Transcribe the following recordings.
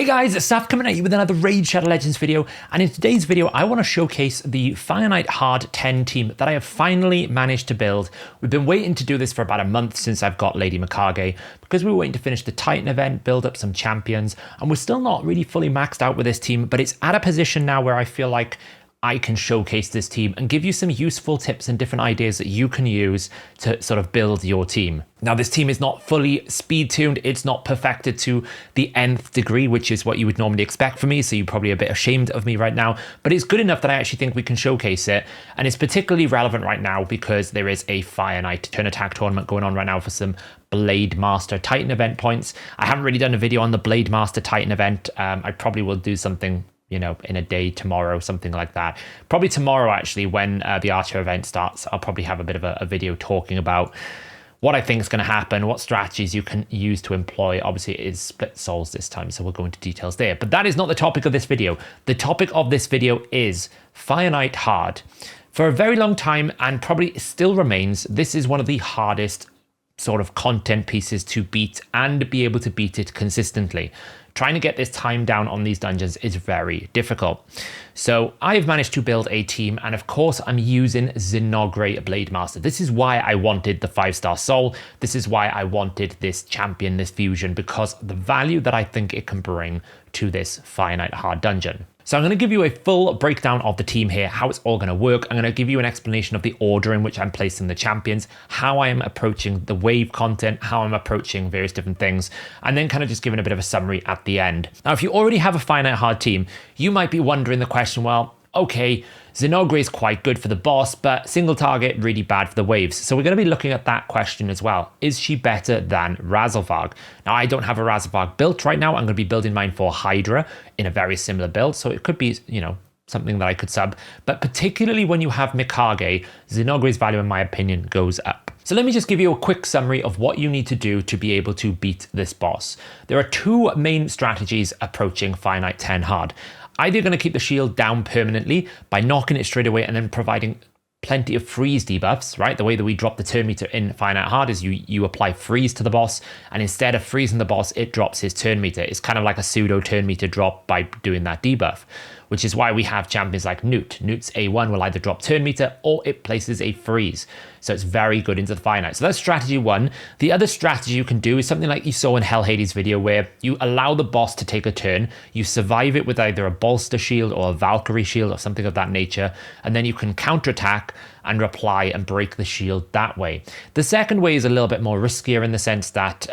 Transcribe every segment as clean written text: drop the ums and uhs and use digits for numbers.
guys, Saf coming at you with another Raid Shadow Legends video, and in today's video I want to showcase the Fire Knight Hard 10 team that I have finally managed to build. We've been waiting to do this for about a month since I've got Lady Mikage, because we were waiting to finish the Titan event, build up some champions, and we're still not really fully maxed out with this team, but it's at a position now where I feel like I can showcase this team and give you some useful tips and different ideas that you can use to sort of build your team. Now, this team is not fully speed tuned. It's not perfected to the nth degree, which is what you would normally expect from me. So you're probably a bit ashamed of me right now, but it's good enough that I actually think we can showcase it. And it's particularly relevant right now because there is a Fire Knight turn attack tournament going on right now for some Blademaster Titan event points. I haven't really done a video on the Blademaster Titan event. I probably will do something, you know, in a day, tomorrow, something like that. Probably tomorrow, actually, when the Archer event starts, I'll probably have a bit of a video talking about what I think is going to happen, what strategies you can use to employ. Obviously, it is split souls this time, so we'll go into details there. But that is not the topic of this video. The topic of this video is Fire Knight Hard. For a very long time, and probably still remains, this is one of the hardest sort of content pieces to beat and be able to beat it consistently. Trying to get this time down on these dungeons is very difficult. So I've managed to build a team, and of course I'm using Zinogre Blademaster. This is why I wanted the 5-star soul. This is why I wanted this champion, this fusion, because the value that I think it can bring to this Fire Knight Hard dungeon. So I'm going to give you a full breakdown of the team here, how it's all going to work. I'm going to give you an explanation of the order in which I'm placing the champions, how I am approaching the wave content, how I'm approaching various different things, and then kind of just giving a bit of a summary at the end. Now, if you already have a Fire Knight Hard team, you might be wondering the question, well, okay, Zinogre is quite good for the boss, but single target really bad for the waves. So we're going to be looking at that question as well. Is she better than Razelvarg? Now, I don't have a Razelvarg built right now. I'm going to be building mine for Hydra in a very similar build. So it could be, you know, something that I could sub. But particularly when you have Mikage, Zinogre's value, in my opinion, goes up. So let me just give you a quick summary of what you need to do to be able to beat this boss. There are two main strategies approaching Fire Knight 10 Hard. Either you're going to keep the shield down permanently by knocking it straight away and then providing plenty of freeze debuffs, right? The way that we drop the turn meter in Fire Knight Hard is you apply freeze to the boss, and instead of freezing the boss, it drops his turn meter. It's kind of like a pseudo turn meter drop by doing that debuff, which is why we have champions like Newt. Newt's A1 will either drop turn meter or it places a freeze. So it's very good into the Fire Knight. So that's strategy one. The other strategy you can do is something like you saw in Hell Hades' video, where you allow the boss to take a turn, you survive it with either a bolster shield or a Valkyrie shield or something of that nature, and then you can counterattack and reply and break the shield that way. The second way is a little bit more riskier in the sense that,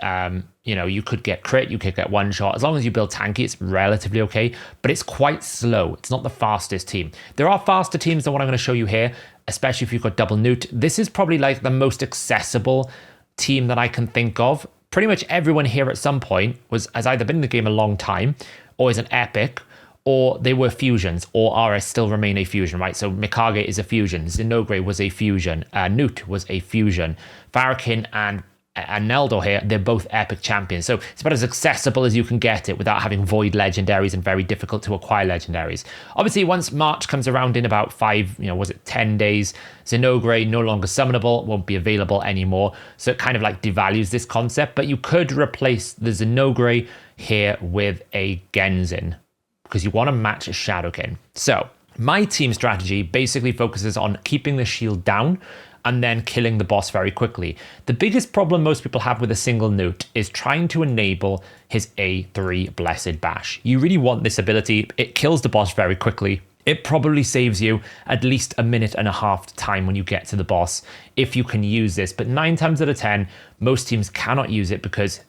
you know, you could get crit, you could get one shot. As long as you build tanky, it's relatively okay, but it's quite slow. It's not the fastest team. There are faster teams than what I'm going to show you here, especially if you've got double Newt. This is probably like the most accessible team that I can think of. Pretty much everyone here at some point has either been in the game a long time, or is an epic, or they were fusions, or are still remain a fusion, right? So Mikage is a fusion, Zinogre was a fusion, Newt was a fusion, Farrakhan and Neldo here, they're both epic champions. So it's about as accessible as you can get it without having void legendaries and very difficult to acquire legendaries. Obviously, once March comes around in about 10 days, Zinogre no longer summonable, won't be available anymore. So it kind of like devalues this concept, but you could replace the Zinogre here with a Genzin, because you want to match a Shadowkin. So my team strategy basically focuses on keeping the shield down and then killing the boss very quickly. The biggest problem most people have with a single Newt is trying to enable his A3 Blessed Bash. You really want this ability. It kills the boss very quickly. It probably saves you at least a minute and a half time when you get to the boss if you can use this. But 9 times out of 10, most teams cannot use it because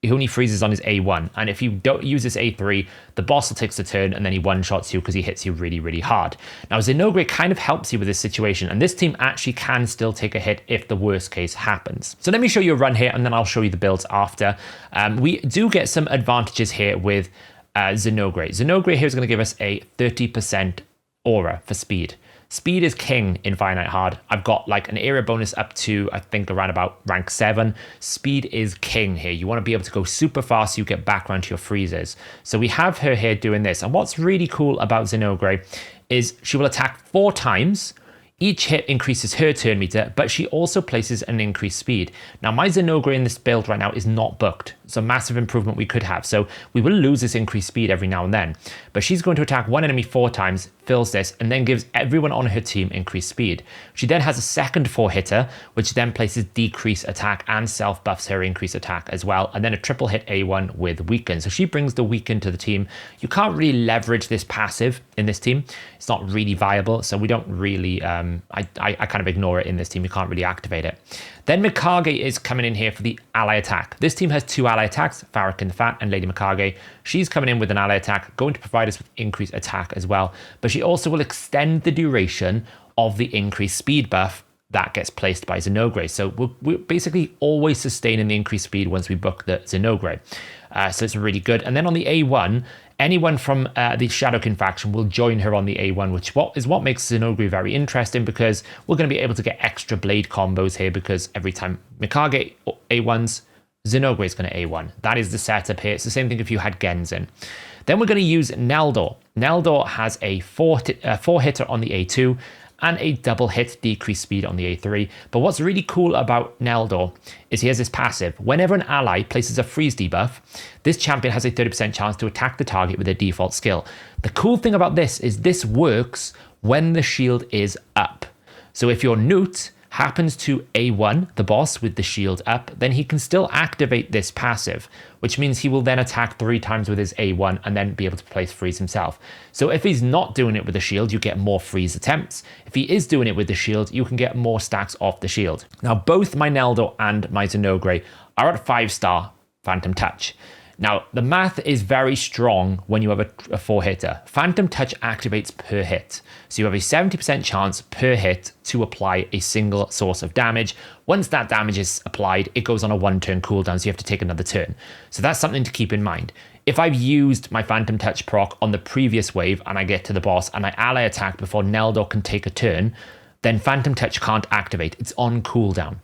he only freezes on his A1, and if you don't use this A3, the boss will take the turn and then he one-shots you because he hits you really, really hard. Now, Zinogre kind of helps you with this situation, and this team actually can still take a hit if the worst case happens. So let me show you a run here, and then I'll show you the builds after. We do get some advantages here with Zinogre. Zinogre here is going to give us a 30% aura for speed. Speed is king in Fire Knight Hard. I've got like an area bonus up to, I think, around about rank 7. Speed is king here. You want to be able to go super fast so you get back around to your freezes. So we have her here doing this. And what's really cool about Zinogre is she will attack 4 times. Each hit increases her turn meter, but she also places an increased speed. Now, my Zinogre in this build right now is not booked. It's a massive improvement we could have. So we will lose this increased speed every now and then. But she's going to attack one enemy 4 times, fills this, and then gives everyone on her team increased speed. She then has a second 4-hitter, which then places decrease attack and self-buffs her increased attack as well. And then a triple hit A1 with weaken. So she brings the weaken to the team. You can't really leverage this passive in this team. It's not really viable. So we don't really, I kind of ignore it in this team. You can't really activate it. Then Mikage is coming in here for the ally attack. This team has 2 ally attacks, Farrakhan the Fat and Lady Mikage. She's coming in with an ally attack, going to provide us with increased attack as well. But she also will extend the duration of the increased speed buff that gets placed by Zinogre. So we're basically always sustaining the increased speed once we book the Zinogre. So it's really good. And then on the A1, anyone from the Shadowkin faction will join her on the A1, which is what makes Zinogre very interesting, because we're going to be able to get extra blade combos here, because every time Mikage A1s, Zinogre is going to A1. That is the setup here. It's the same thing if you had Genzin. Then we're going to use Neldor. Neldor has a 4-hitter on the A2 and a double hit decreased speed on the A3. But what's really cool about Neldor is he has this passive. Whenever an ally places a freeze debuff, this champion has a 30% chance to attack the target with their default skill. The cool thing about this is this works when the shield is up. So if your Newt happens to A1, the boss, with the shield up, then he can still activate this passive, which means he will then attack 3 times with his A1 and then be able to place freeze himself. So if he's not doing it with the shield, you get more freeze attempts. If he is doing it with the shield, you can get more stacks off the shield. Now, both my Neldor and my Zinogre are at 5-star Phantom Touch. Now, the math is very strong when you have a 4-hitter. Phantom Touch activates per hit. So you have a 70% chance per hit to apply a single source of damage. Once that damage is applied, it goes on a 1-turn cooldown, so you have to take another turn. So that's something to keep in mind. If I've used my Phantom Touch proc on the previous wave and I get to the boss and I ally attack before Neldor can take a turn, then Phantom Touch can't activate. It's on cooldown.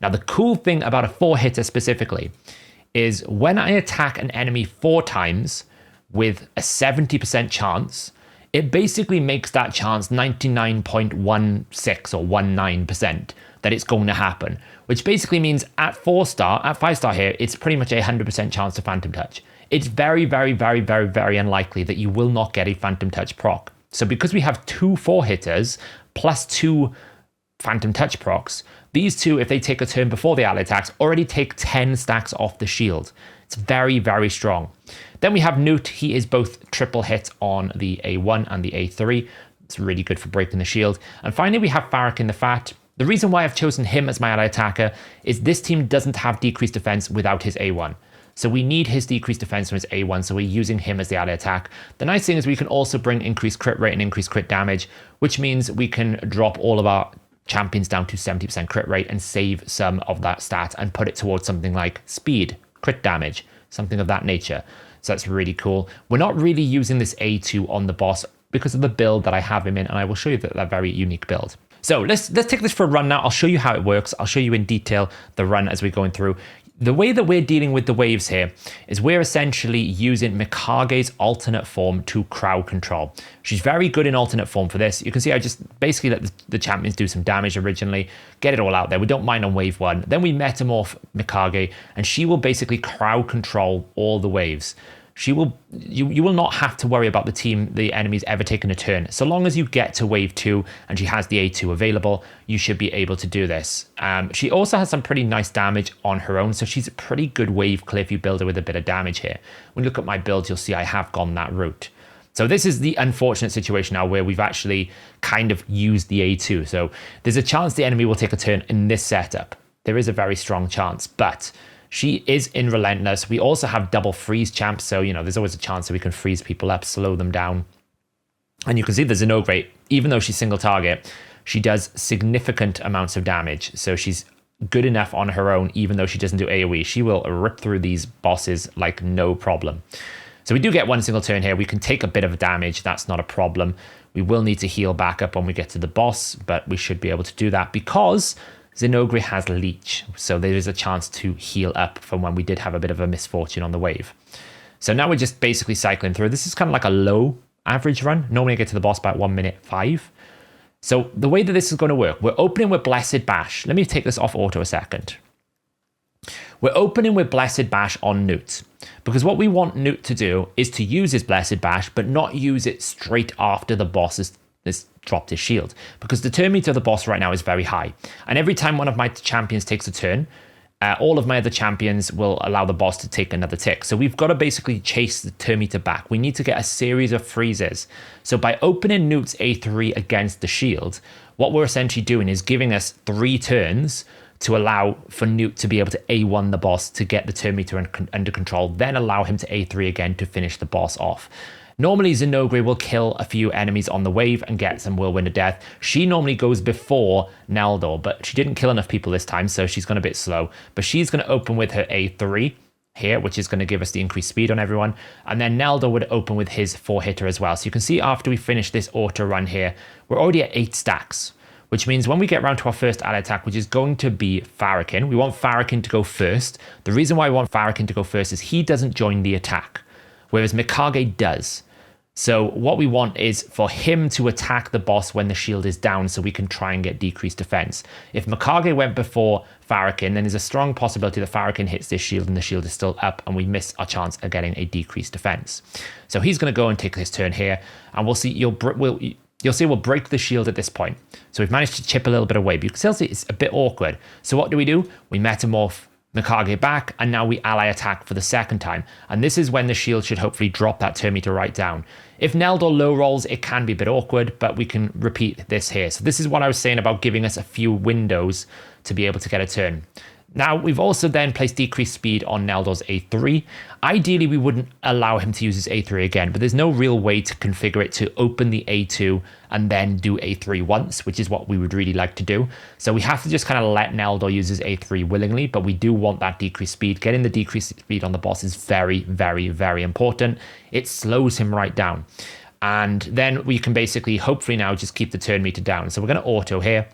Now, the cool thing about a 4-hitter specifically is when I attack an enemy 4 times with a 70% chance, it basically makes that chance 99.16 or 19% that it's going to happen, which basically means at 5-star here, it's pretty much a 100% chance to Phantom Touch. It's very, very, very, very, very unlikely that you will not get a Phantom Touch proc. So because we have 2 4-hitters plus 2 Phantom Touch procs, these 2, if they take a turn before the ally attacks, already take 10 stacks off the shield. It's very, very strong. Then we have Newt. He is both triple hit on the A1 and the A3. It's really good for breaking the shield. And finally, we have Farrakhan the Fat. The reason why I've chosen him as my ally attacker is this team doesn't have decreased defense without his A1. So we need his decreased defense from his A1, so we're using him as the ally attack. The nice thing is we can also bring increased crit rate and increased crit damage, which means we can drop all of our champions down to 70% crit rate and save some of that stat and put it towards something like speed, crit damage, something of that nature. So that's really cool. We're not really using this A2 on the boss because of the build that I have him in, and I will show you that very unique build. So let's take this for a run now. I'll show you how it works. I'll show you in detail the run as we're going through. The way that we're dealing with the waves here is we're essentially using Mikage's alternate form to crowd control. She's very good in alternate form for this. You can see I just basically let the champions do some damage originally, get it all out there. We don't mind on wave 1. Then we metamorph Mikage, and she will basically crowd control all the waves. You will not have to worry about the enemies ever taking a turn. So long as you get to wave 2 and she has the A2 available, you should be able to do this. She also has some pretty nice damage on her own, so she's a pretty good wave clear if you build her with a bit of damage here. When you look at my builds, you'll see I have gone that route. So this is the unfortunate situation now where we've actually kind of used the A2. So there's a chance the enemy will take a turn in this setup. There is a very strong chance, but she is in Relentless. We also have double freeze champs, so there's always a chance that we can freeze people up, slow them down. And you can see the Zinogre, even though she's single target, she does significant amounts of damage. So she's good enough on her own, even though she doesn't do AoE. She will rip through these bosses like no problem. So we do get one single turn here. We can take a bit of damage. That's not a problem. We will need to heal back up when we get to the boss, but we should be able to do that because Zinogre has Leech, so there is a chance to heal up from when we did have a bit of a misfortune on the wave. So now we're just basically cycling through. This is kind of like a low average run. Normally I get to the boss by 1 minute 5. So the way that this is going to work, we're opening with Blessed Bash. Let me take this off auto a second. We're opening with Blessed Bash on Newt, because what we want Newt to do is to use his Blessed Bash, but not use it straight after the boss has dropped his shield, because the turn meter of the boss right now is very high. And every time one of my champions takes a turn, all of my other champions will allow the boss to take another tick. So we've got to basically chase the turn meter back. We need to get a series of freezes. So by opening Newt's A3 against the shield, what we're essentially doing is giving us 3 turns to allow for Newt to be able to A1 the boss to get the turn meter under control, then allow him to A3 again to finish the boss off. Normally, Zinogre will kill a few enemies on the wave and get some Whirlwind of Death. She normally goes before Naldor, but she didn't kill enough people this time, so she's gone a bit slow. But she's going to open with her A3 here, which is going to give us the increased speed on everyone. And then Naldor would open with his 4-hitter as well. So you can see after we finish this auto run here, we're already at 8 stacks, which means when we get around to our first ally attack, which is going to be Farrakhan, we want Farrakhan to go first. The reason why we want Farrakhan to go first is he doesn't join the attack, whereas Mikage does. So what we want is for him to attack the boss when the shield is down so we can try and get decreased defense. If Mikage went before Farrakhan, then there's a strong possibility that Farrakhan hits this shield and the shield is still up and we miss our chance of getting a decreased defense. So he's going to go and take his turn here, and we'll see, you'll see we'll break the shield at this point. So we've managed to chip a little bit away, but you can still see it's a bit awkward. So what do? We metamorph Mikage back, and now we ally attack for the second time. And this is when the shield should hopefully drop that turn meter right down. If Naldor low rolls, it can be a bit awkward, but we can repeat this here. So this is what I was saying about giving us a few windows to be able to get a turn. Now, we've also then placed decreased speed on Naldor's A3. Ideally, we wouldn't allow him to use his A3 again, but there's no real way to configure it to open the A2 and then do A3 once, which is what we would really like to do. So we have to just kind of let Naldor use his A3 willingly, but we do want that decreased speed. Getting the decreased speed on the boss is very, very, very important. It slows him right down. And then we can basically, hopefully now, just keep the turn meter down. So we're going to auto here.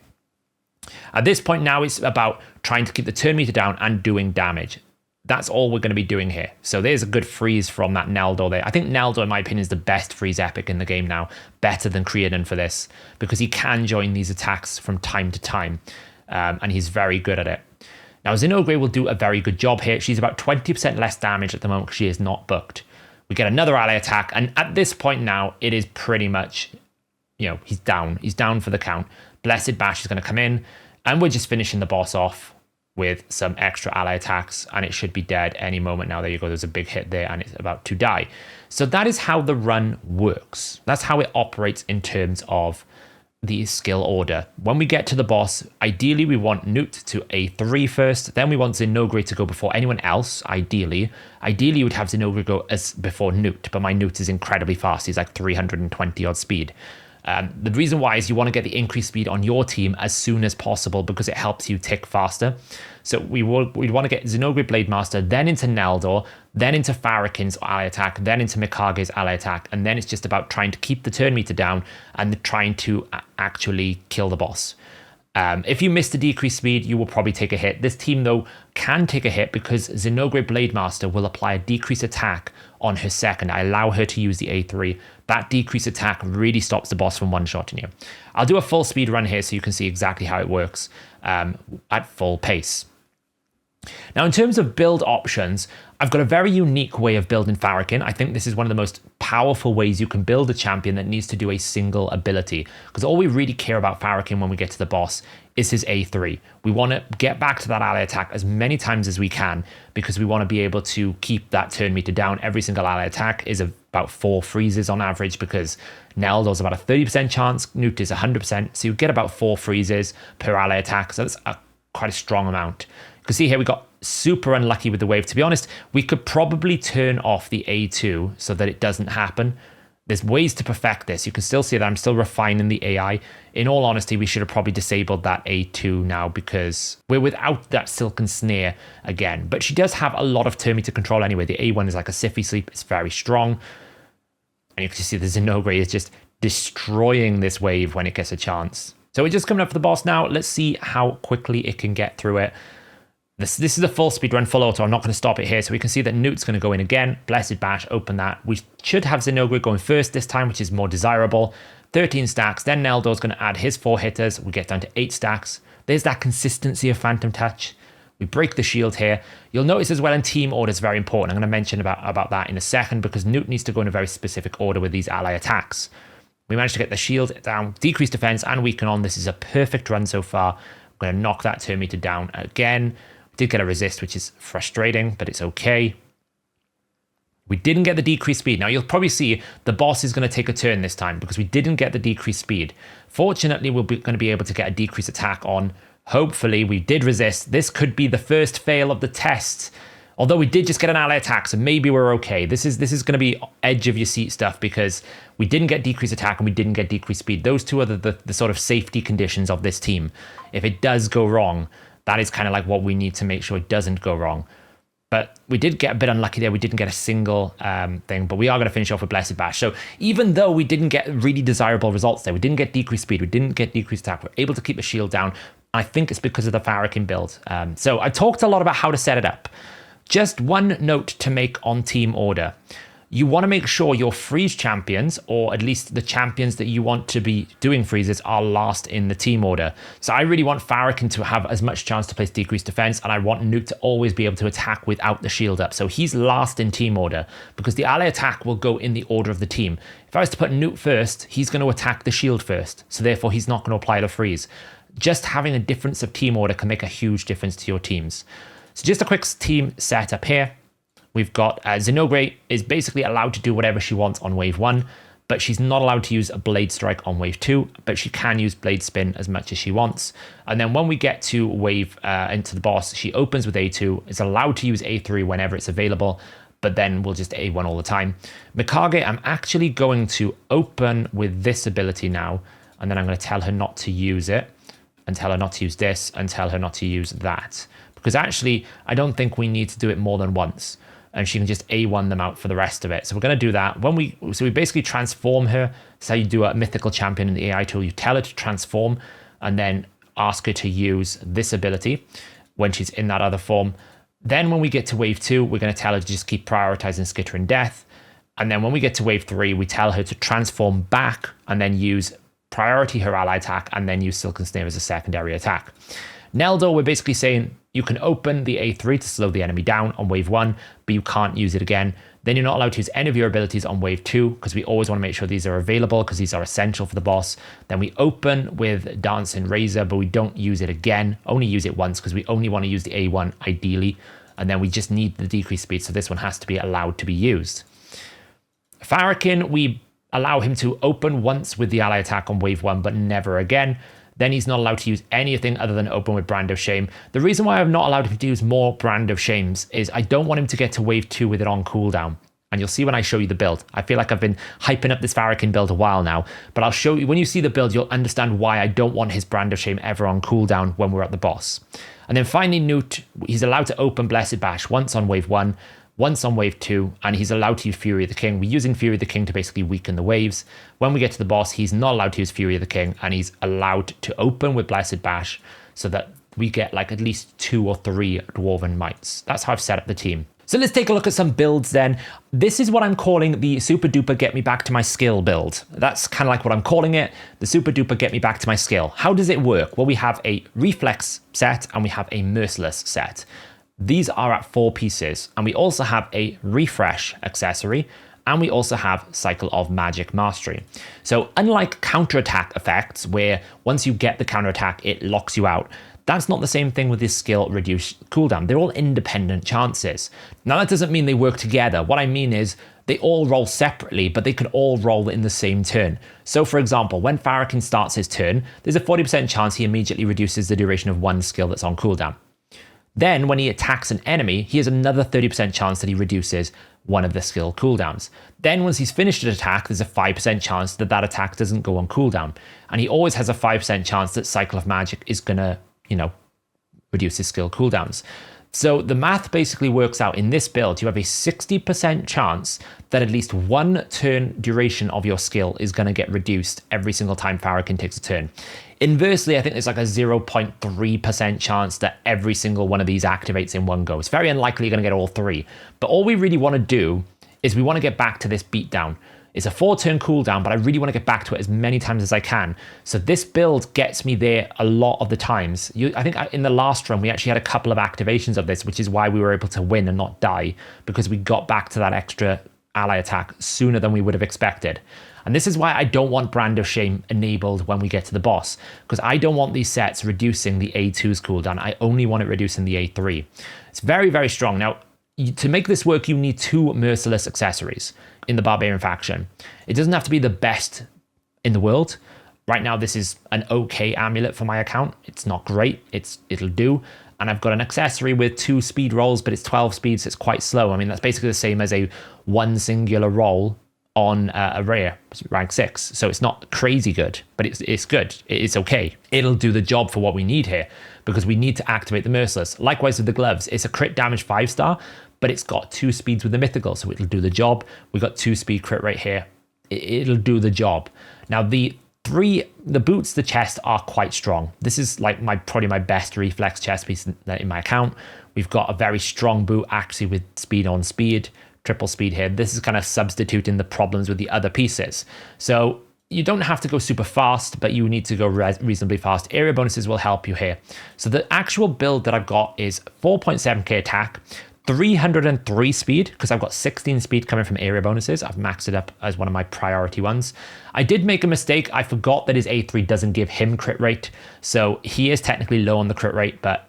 At this point now, it's about trying to keep the turn meter down and doing damage. That's all we're going to be doing here. So there's a good freeze from that Naldor there. I think Naldor, in my opinion, is the best freeze epic in the game now. Better than Creedon for this, because he can join these attacks from time to time. And he's very good at it. Now, Zinogre will do a very good job here. She's about 20% less damage at the moment because she is not booked. We get another ally attack. And at this point now, it is pretty much, he's down. He's down for the count. Blessed Bash is going to come in, and we're just finishing the boss off with some extra ally attacks, and it should be dead any moment now. There you go. There's a big hit there, and it's about to die. So that is how the run works. That's how it operates in terms of the skill order. When we get to the boss, ideally we want Newt to A3 first, then we want Zinogre to go before anyone else, ideally. Ideally you would have Zinogre go as before Newt, but my Newt is incredibly fast. He's like 320 odd speed. The reason why is you want to get the increased speed on your team as soon as possible because it helps you tick faster. So we'd want to get Zinogre Blademaster, then into Naldor, then into Farrakhan's ally attack, then into Mikage's ally attack, and then it's just about trying to keep the turn meter down and trying to actually kill the boss. If you miss the decreased speed, you will probably take a hit. This team, though, can take a hit because Zinogre Blademaster will apply a decreased attack on her second. I allow her to use the A3. That decreased attack really stops the boss from one-shotting you. I'll do a full speed run here so you can see exactly how it works at full pace. Now, in terms of build options, I've got a very unique way of building Farrakhan. I think this is one of the most powerful ways you can build a champion that needs to do a single ability, because all we really care about Farrakhan when we get to the boss is his A3. We want to get back to that ally attack as many times as we can because we want to be able to keep that turn meter down. Every single ally attack is about 4 freezes on average because Naldor's about a 30% chance, Newt is 100%, so you get about 4 freezes per ally attack, so that's quite a strong amount. You can see here we got super unlucky with the wave. To be honest, we could probably turn off the A2 so that it doesn't happen. There's ways to perfect this. You can still see that I'm still refining the AI. In all honesty, we should have probably disabled that A2 now because we're without that Silken Snare again. But she does have a lot of turn meter control anyway. The A1 is like a Siffy Sleep. It's very strong. And you can see the Zinogre is just destroying this wave when it gets a chance. So we're just coming up for the boss now. Let's see how quickly it can get through it. This is a full speed run, full auto. I'm not going to stop it here. So we can see that Newt's going to go in again. Blessed Bash, open that. We should have Zinogre going first this time, which is more desirable. 13 stacks. Then Naldor's going to add his 4 hitters. We get down to 8 stacks. There's that consistency of Phantom Touch. We break the shield here. You'll notice as well in team order is very important. I'm going to mention about that in a second because Newt needs to go in a very specific order with these ally attacks. We managed to get the shield down, decrease defense, and weaken on. This is a perfect run so far. I'm going to knock that turn meter down again. We did get a resist, which is frustrating, but it's okay. We didn't get the decreased speed. Now, you'll probably see the boss is going to take a turn this time because we didn't get the decreased speed. Fortunately, we're going to be able to get a decreased attack on. Hopefully, we did resist. This could be the first fail of the test. Although we did just get an ally attack, so maybe we're okay. This is going to be edge of your seat stuff because we didn't get decreased attack and we didn't get decreased speed. Those two are the sort of safety conditions of this team. If it does go wrong, that is kind of like what we need to make sure it doesn't go wrong. But we did get a bit unlucky there. We didn't get a single thing, but we are going to finish off with Blessed Bash. So even though we didn't get really desirable results there, we didn't get decreased speed, we didn't get decreased attack, we're able to keep the shield down. I think it's because of the Farrakhan build. So I talked a lot about how to set it up. Just one note to make on team order. You want to make sure your freeze champions, or at least the champions that you want to be doing freezes, are last in the team order. So I really want Farrakhan to have as much chance to place decreased defense, and I want Newt to always be able to attack without the shield up. So he's last in team order, because the ally attack will go in the order of the team. If I was to put Newt first, he's going to attack the shield first, so therefore he's not going to apply the freeze. Just having a difference of team order can make a huge difference to your teams. So just a quick team setup here. We've got Zinogre is basically allowed to do whatever she wants on wave 1, but she's not allowed to use a Blade Strike on wave 2, but she can use Blade Spin as much as she wants. And then when we get to wave into the boss, she opens with A2, is allowed to use A3 whenever it's available, but then we'll just A1 all the time. Mikage, I'm actually going to open with this ability now, and then I'm going to tell her not to use it, and tell her not to use this, and tell her not to use that. Because actually, I don't think we need to do it more than once. And she can just A1 them out for the rest of it. So we're going to do that. So we basically transform her. So you do a mythical champion in the AI tool. You tell her to transform and then ask her to use this ability when she's in that other form. Then when we get to wave 2, we're going to tell her to just keep prioritizing Skittering Death. And then when we get to wave 3, we tell her to transform back and then use priority her ally attack and then use Silken Snare as a secondary attack. Neldo, we're basically saying you can open the A3 to slow the enemy down on wave 1, but you can't use it again. Then you're not allowed to use any of your abilities on wave 2 because we always want to make sure these are available because these are essential for the boss. Then we open with Dancing Razor, but we don't use it again. Only use it once because we only want to use the A1 ideally. And then we just need the decreased speed, so this one has to be allowed to be used. Farrakhan, we allow him to open once with the ally attack on wave 1, but never again. Then he's not allowed to use anything other than open with Brand of Shame. The reason why I've not allowed him to use more Brand of Shames is I don't want him to get to wave 2 with it on cooldown. And you'll see when I show you the build. I feel like I've been hyping up this Farrakhan build a while now, but I'll show you, when you see the build, you'll understand why I don't want his Brand of Shame ever on cooldown when we're at the boss. And then finally, Newt, he's allowed to open Blessed Bash once on wave 1, once on wave 2, and he's allowed to use Fury of the King. We're using Fury of the King to basically weaken the waves. When we get to the boss, he's not allowed to use Fury of the King, and he's allowed to open with Blessed Bash so that we get like at least 2 or 3 Dwarven Mites. That's how I've set up the team. So let's take a look at some builds then. This is what I'm calling the super duper get me back to my skill build. That's kind of like what I'm calling it, the super duper get me back to my skill. How does it work? Well, we have a reflex set and we have a merciless set. These are at 4 pieces, and we also have a refresh accessory, and we also have Cycle of Magic Mastery. So unlike counterattack effects, where once you get the counterattack, it locks you out, that's not the same thing with this skill reduced cooldown. They're all independent chances. Now that doesn't mean they work together. What I mean is they all roll separately, but they can all roll in the same turn. So for example, when Farrakhan starts his turn, there's a 40% chance he immediately reduces the duration of one skill that's on cooldown. Then when he attacks an enemy, he has another 30% chance that he reduces one of the skill cooldowns. Then once he's finished an attack, there's a 5% chance that that attack doesn't go on cooldown. And he always has a 5% chance that Cycle of Magic is gonna, reduce his skill cooldowns. So the math basically works out in this build, you have a 60% chance that at least one turn duration of your skill is going to get reduced every single time Farrakhan takes a turn. Inversely, I think there's like a 0.3% chance that every single one of these activates in one go. It's very unlikely you're going to get all 3. But all we really want to do is we want to get back to this beatdown. It's a 4-turn cooldown, but I really want to get back to it as many times as I can. So this build gets me there a lot of the times. I think in the last run, we actually had a couple of activations of this, which is why we were able to win and not die, because we got back to that extra ally attack sooner than we would have expected. And this is why I don't want Brand of Shame enabled when we get to the boss, because I don't want these sets reducing the A2's cooldown. I only want it reducing the A3. It's very, very strong. Now, to make this work, you need 2 Merciless accessories in the Barbarian faction. It doesn't have to be the best in the world. Right now, this is an okay amulet for my account. It's not great. It'll do. And I've got an accessory with 2 speed rolls, but it's 12 speed, so it's quite slow. I mean, that's basically the same as a 1 singular roll on a rare rank 6. So it's not crazy good, but it's good. It's okay. It'll do the job for what we need here, because we need to activate the Merciless. Likewise with the gloves, it's a crit damage 5-star, but it's got 2 speeds with the mythical, so it'll do the job. We've got 2 speed crit right here. It'll do the job. Now the boots, the chest are quite strong. This is like probably my best reflex chest piece in my account. We've got a very strong boot actually with speed on speed, triple speed here. This is kind of substituting the problems with the other pieces. So you don't have to go super fast, but you need to go reasonably fast. Area bonuses will help you here. So the actual build that I've got is 4.7k attack, 303 speed, because I've got 16 speed coming from area bonuses. I've maxed it up as one of my priority ones. I did make a mistake. I forgot that his A3 doesn't give him crit rate. So he is technically low on the crit rate, but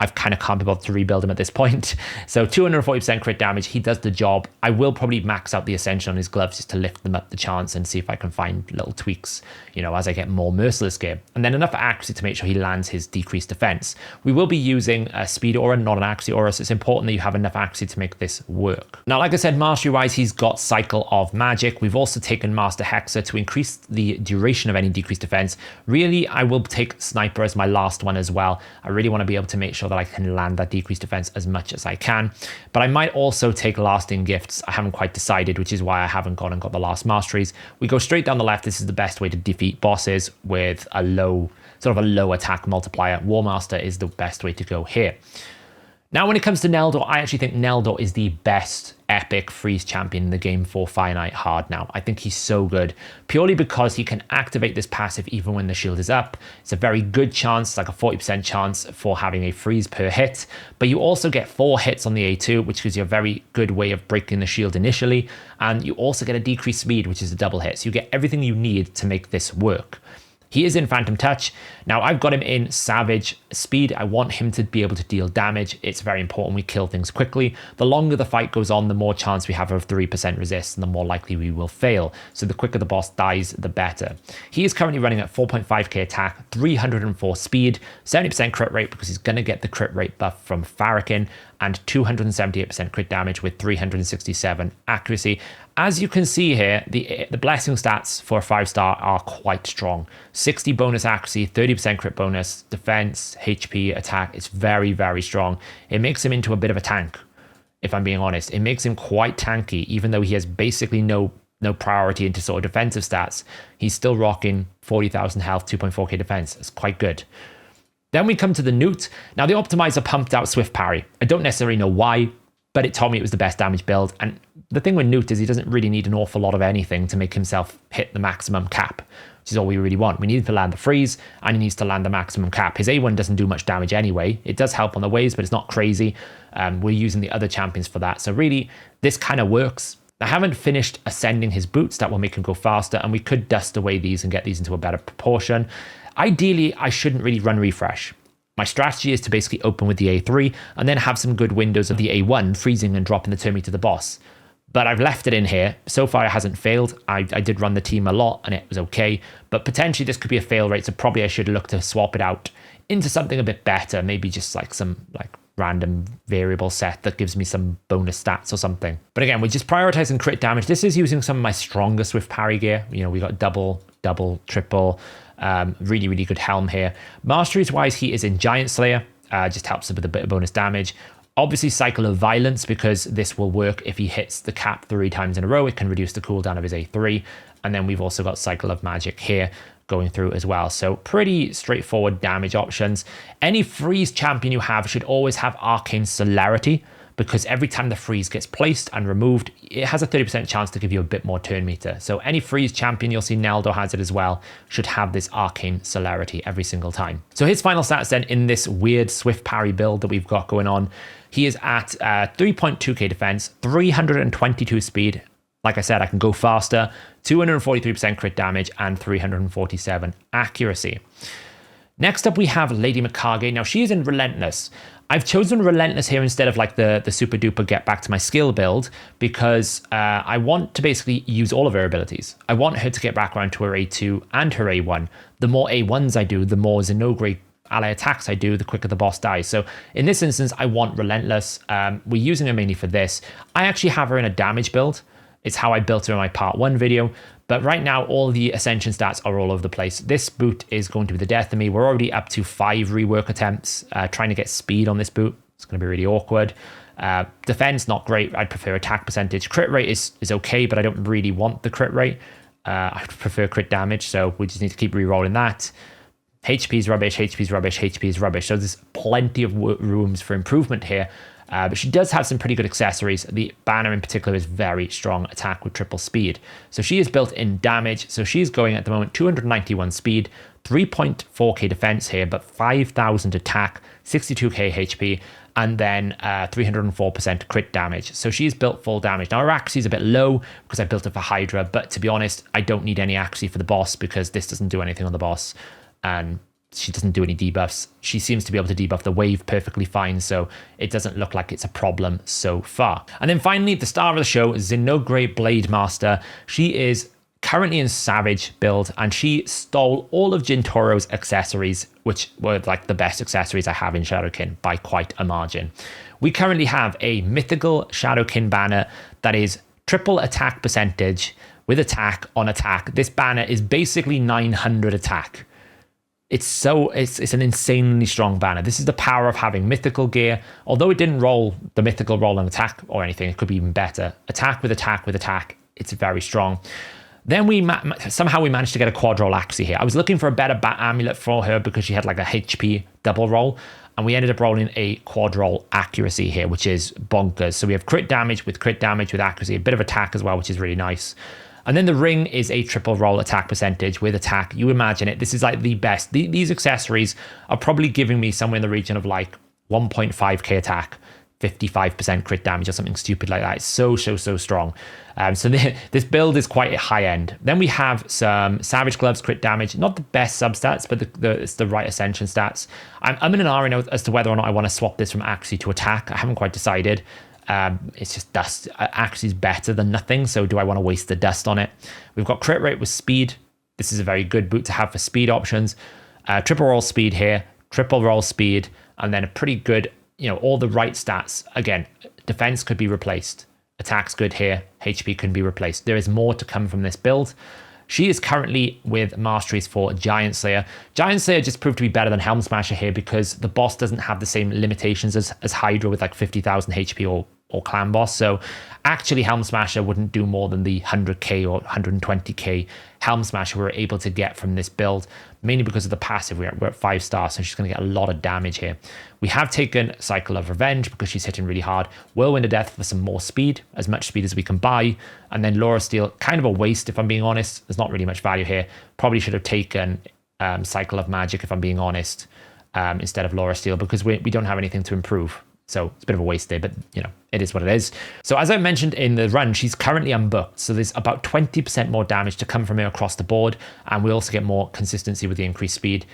I've kind of can't be bothered to rebuild him at this point. So 240% crit damage, he does the job. I will probably max out the Ascension on his gloves just to lift them up the chance and see if I can find little tweaks, as I get more Merciless gear. And then enough accuracy to make sure he lands his decreased defense. We will be using a speed aura, not an accuracy aura, so it's important that you have enough accuracy to make this work. Now, like I said, mastery-wise, he's got Cycle of Magic. We've also taken Master Hexer to increase the duration of any decreased defense. Really, I will take Sniper as my last one as well. I really want to be able to make sure that I can land that decreased defense as much as I can. But I might also take Lasting Gifts. I haven't quite decided, which is why I haven't gone and got the last masteries. We go straight down the left. This is the best way to defeat bosses with a low attack multiplier. War Master is the best way to go here. Now, when it comes to Neldor, I actually think Neldor is the best epic freeze champion in the game for Finite Hard now. I think he's so good, purely because he can activate this passive even when the shield is up. It's a very good chance, like a 40% chance for having a freeze per hit, but you also get 4 hits on the A2, which gives you a very good way of breaking the shield initially, and you also get a decreased speed, which is a double hit, so you get everything you need to make this work. He is in Phantom Touch. Now, I've got him in Savage Speed. I want him to be able to deal damage. It's very important we kill things quickly. The longer the fight goes on, the more chance we have of 3% resist, and the more likely we will fail. So the quicker the boss dies, the better. He is currently running at 4.5k attack, 304 speed, 70% crit rate because he's going to get the crit rate buff from Farrakhan, and 278% crit damage with 367 accuracy. As you can see here, the blessing stats for a 5-star are quite strong. 60 bonus accuracy, 30% crit bonus, defense, HP, attack. It's very, very strong. It makes him into a bit of a tank, if I'm being honest. It makes him quite tanky, even though he has basically no priority into sort of defensive stats. He's still rocking 40,000 health, 2.4k defense. It's quite good. Then we come to the Newt. Now, the optimizer pumped out Swift Parry. I don't necessarily know why, but it told me it was the best damage build. And the thing with Newt is he doesn't really need an awful lot of anything to make himself hit the maximum cap, which is all we really want. We need to land the freeze, and he needs to land the maximum cap. His A1 doesn't do much damage anyway. It does help on the waves, but it's not crazy. We're using the other champions for that. So really, this kind of works. I haven't finished ascending his boots. That will make him go faster, and we could dust away these and get these into a better proportion. Ideally, I shouldn't really run refresh. My strategy is to basically open with the A3 and then have some good windows of the A1 freezing and dropping the turn me to the boss. But I've left it in here. So far, it hasn't failed. I did run the team a lot and it was okay. But potentially this could be a fail rate. So probably I should look to swap it out into something a bit better. Maybe just like some random variable set that gives me some bonus stats or something. But again, we're just prioritizing crit damage. This is using some of my strongest Swift Parry gear. We got double, triple. Really, really good helm here. Masteries wise, he is in Giant Slayer. Just helps with a bit of bonus damage. Obviously, Cycle of Violence, because this will work if he hits the cap 3 times in a row. It can reduce the cooldown of his A3. And then we've also got Cycle of Magic here going through as well. So pretty straightforward damage options. Any freeze champion you have should always have Arcane Celerity, because every time the freeze gets placed and removed, it has a 30% chance to give you a bit more turn meter. So any freeze champion, you'll see Neldo has it as well, should have this arcane celerity every single time. So his final stats then in this weird swift parry build that we've got going on, he is at 3.2k defense, 322 speed. Like I said, I can go faster, 243% crit damage, and 347 accuracy. Next up, we have Lady Mikage. Now, she is in Relentless. I've chosen Relentless here instead of like the super duper get back to my skill build because I want to basically use all of her abilities. I want her to get back around to her A2 and her A1. The more A1s I do, the more Zinogre ally attacks I do, the quicker the boss dies. So in this instance, I want Relentless. We're using her mainly for this. I actually have her in a damage build. It's how I built her in my part 1 video. But right now, all the Ascension stats are all over the place. This boot is going to be the death of me. We're already up to 5 rework attempts trying to get speed on this boot. It's going to be really awkward. Defense, not great. I'd prefer attack percentage. Crit rate is okay, but I don't really want the crit rate. I prefer crit damage, so we just need to keep re-rolling that. HP is rubbish, HP is rubbish, HP is rubbish. So there's plenty of rooms for improvement here. But she does have some pretty good accessories. The banner in particular is very strong attack with triple speed. So she is built in damage. So she's going at the moment 291 speed, 3.4k defense here, but 5,000 attack, 62k HP, and then 304% crit damage. So she's built full damage. Now her accuracy is a bit low because I built it for Hydra, but to be honest, I don't need any accuracy for the boss because this doesn't do anything on the boss. And she doesn't do any debuffs. She seems to be able to debuff the wave perfectly fine, so it doesn't look like it's a problem so far. And then finally, the star of the show, Zinogre Blademaster. She is currently in Savage build, and she stole all of Jintoro's accessories, which were like the best accessories I have in Shadowkin by quite a margin. We currently have a mythical Shadowkin banner that is triple attack percentage with attack on attack. This banner is basically 900 attack. It's an insanely strong banner. This is the power of having mythical gear. Although it didn't roll the mythical roll on attack or anything, it could be even better. Attack with attack with attack. It's very strong. Then somehow we managed to get a quad roll accuracy here. I was looking for a better bat amulet for her because she had like a HP double roll, and we ended up rolling a quad roll accuracy here, which is bonkers. So we have crit damage with accuracy, a bit of attack as well, which is really nice. And then the ring is a triple roll attack percentage with attack. You imagine it. This is like the best. These accessories are probably giving me somewhere in the region of like 1.5k attack, 55% crit damage or something stupid like that. It's so strong. So this build is quite high end. Then we have some Savage Gloves crit damage. Not the best substats, but it's the right Ascension stats. I'm in an RNO as to whether or not I want to swap this from accuracy to attack. I haven't quite decided. It's just dust. Accuracy is better than nothing, so do I want to waste the dust on it? We've got crit rate with speed. This is a very good boot to have for speed options. Triple roll speed here, triple roll speed, and then a pretty good, all the right stats. Again, defense could be replaced. Attack's good here. HP can be replaced. There is more to come from this build. She is currently with masteries for Giant Slayer. Giant Slayer just proved to be better than Helm Smasher here because the boss doesn't have the same limitations as Hydra with like 50,000 HP or clan boss. So actually Helm Smasher wouldn't do more than the 100k or 120k Helm Smasher we're able to get from this build, mainly because of the passive. We're at 5 stars, so she's going to get a lot of damage here. We have taken Cycle of Revenge because she's hitting really hard. Whirlwind of Death for some more speed, as much speed as we can buy. And then Laura Steel, kind of a waste if I'm being honest. There's not really much value here. Probably should have taken Cycle of Magic if I'm being honest, instead of Laura Steel, because we don't have anything to improve. So it's a bit of a waste there, but it is what it is. So as I mentioned in the run, she's currently unbooked. So there's about 20% more damage to come from her across the board. And we also get more consistency with the increased speed.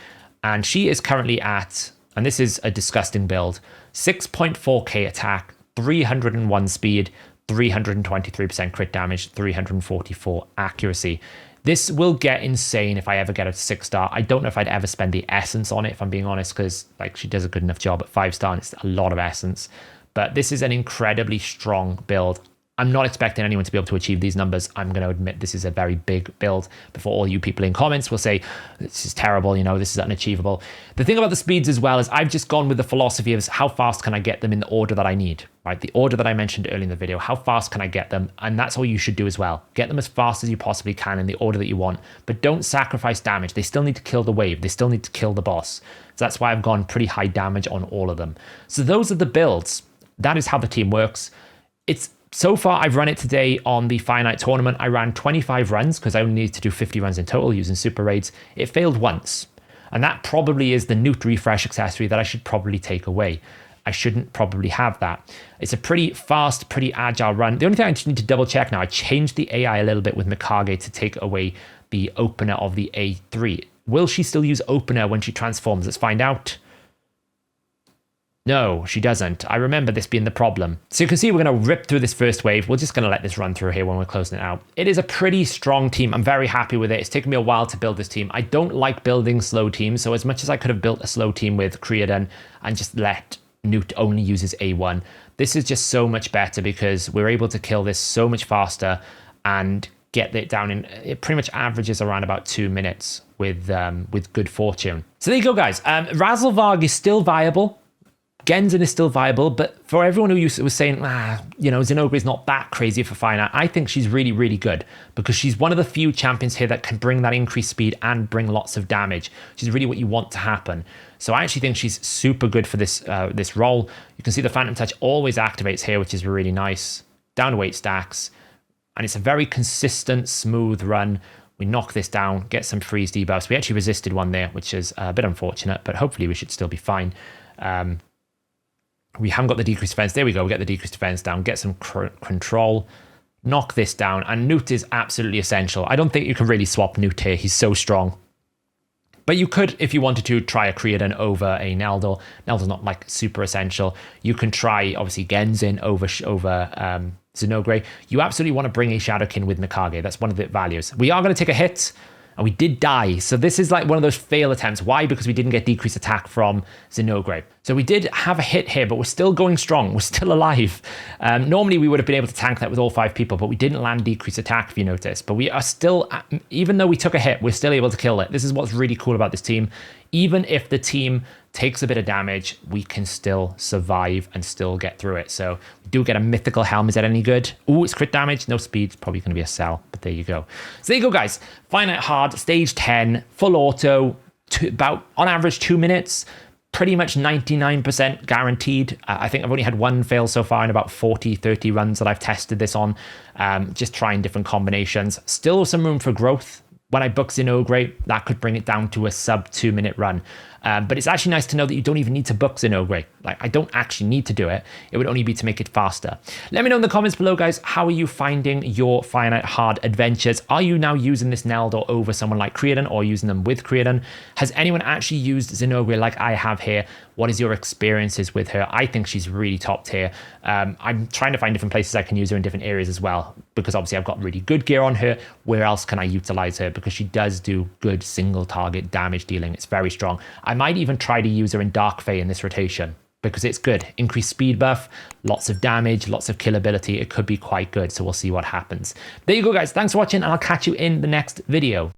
And she is currently at, and this is a disgusting build, 6.4k attack, 301 speed, 323% crit damage, 344 accuracy. This will get insane if I ever get a 6-star. I don't know if I'd ever spend the essence on it, if I'm being honest, because like she does a good enough job at 5-star and it's a lot of essence. But this is an incredibly strong build. I'm not expecting anyone to be able to achieve these numbers. I'm going to admit this is a very big build before all you people in comments will say, this is terrible, this is unachievable. The thing about the speeds as well is I've just gone with the philosophy of how fast can I get them in the order that I need, right? The order that I mentioned earlier in the video, how fast can I get them? And that's all you should do as well. Get them as fast as you possibly can in the order that you want, but don't sacrifice damage. They still need to kill the wave. They still need to kill the boss. So that's why I've gone pretty high damage on all of them. So those are the builds. that is how the team works. So far, I've run it today on the finite tournament. I ran 25 runs because I only needed to do 50 runs in total using super raids. It failed once. And that probably is the Newt refresh accessory that I should probably take away. I shouldn't probably have that. It's a pretty fast, pretty agile run. The only thing I just need to double check now, I changed the AI a little bit with Mikage to take away the opener of the A3. Will she still use opener when she transforms? Let's find out. No, she doesn't. I remember this being the problem. So you can see we're going to rip through this first wave. We're just going to let this run through here when we're closing it out. It is a pretty strong team. I'm very happy with it. It's taken me a while to build this team. I don't like building slow teams. So as much as I could have built a slow team with Creedon and just let Newt only use his A1, this is just so much better because we're able to kill this so much faster and get it down in, it pretty much averages around about 2 minutes with good fortune. So there you go, guys. Razzlevarg is still viable. Genzen is still viable, but for everyone who was saying, Zinogre is not that crazy for finite, I think she's really, really good because she's one of the few champions here that can bring that increased speed and bring lots of damage. She's really what you want to happen. So I actually think she's super good for this this role. You can see the Phantom Touch always activates here, which is really nice. Down to 8 stacks, and it's a very consistent, smooth run. We knock this down, get some freeze debuffs. We actually resisted one there, which is a bit unfortunate, but hopefully we should still be fine. We haven't got the decreased defense. There we go. We get the decreased defense down, get some control, knock this down. And Newt is absolutely essential. I don't think you can really swap Newt here. He's so strong. But you could, if you wanted to, try a Creedon over a Neldor. Neldor's not like super essential. You can try, obviously, Genzen over Zinogre. You absolutely want to bring a Shadowkin with Mikage. That's one of the values. We are going to take a hit. And we did die. So this is like one of those fail attempts. Why? Because we didn't get decreased attack from Zinogre. So we did have a hit here, but we're still going strong. We're still alive. Normally we would have been able to tank that with all 5 people, but we didn't land decreased attack, if you notice. But we are still, even though we took a hit, we're still able to kill it. This is what's really cool about this team. Even if the team takes a bit of damage, we can still survive and still get through it. So we do get a mythical helm. Is that any good? Oh, it's crit damage. No speed. Probably going to be a sell, but there you go. So there you go, guys. Finite hard, stage 10, full auto, about on average 2 minutes. Pretty much 99% guaranteed. I think I've only had one fail so far in about 30 runs that I've tested this on. Just trying different combinations. Still some room for growth. When I book Zinogre, that could bring it down to a sub 2 minute run. But it's actually nice to know that you don't even need to book Zinogre. Like, I don't actually need to do it. It would only be to make it faster. Let me know in the comments below, guys, how are you finding your finite hard adventures? Are you now using this Neldor over someone like Creedon or using them with Creedon? Has anyone actually used Zinogre like I have here? What is your experiences with her? I think she's really top tier. I'm trying to find different places I can use her in different areas as well, because obviously I've got really good gear on her. Where else can I utilize her? Because she does do good single target damage dealing. It's very strong. I might even try to use her in Dark Fae in this rotation because it's good. Increased speed buff, lots of damage, lots of kill ability. It could be quite good. So we'll see what happens. There you go, guys. Thanks for watching, and I'll catch you in the next video.